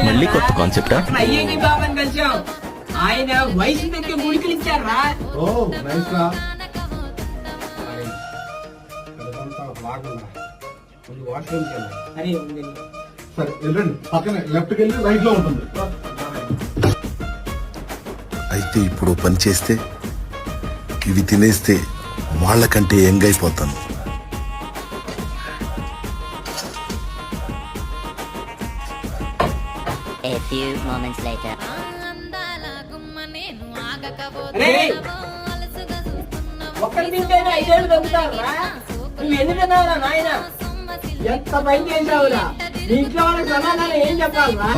మళ్ళీ కొత్త కాన్సెప్టా? అయ్యేటి బాబాని కలిసాం. ఆయన వయసు దగ్గర గుడికలు ఇచ్చారా? అరే సరే వెళ్ళండి, పక్కన లెఫ్ట్కి వెళ్ళి రైట్ లో ఉంటుంది. అయితే ఇప్పుడు పని చేస్తే ఇవి తినేస్తే వాళ్ళకంటే యంగ్ అయిపోతాను. A few moments later. ఒక్కరి తింటేనే 5 ఏళ్ళు దొరుకుతారా? నువ్వు ఎన్ని తిన్నావురా నాయన? ఎంత పని చేసావురా? నీ ఇంట్లో వాళ్ళకి సమాధానం ఏం చెప్పాలరా?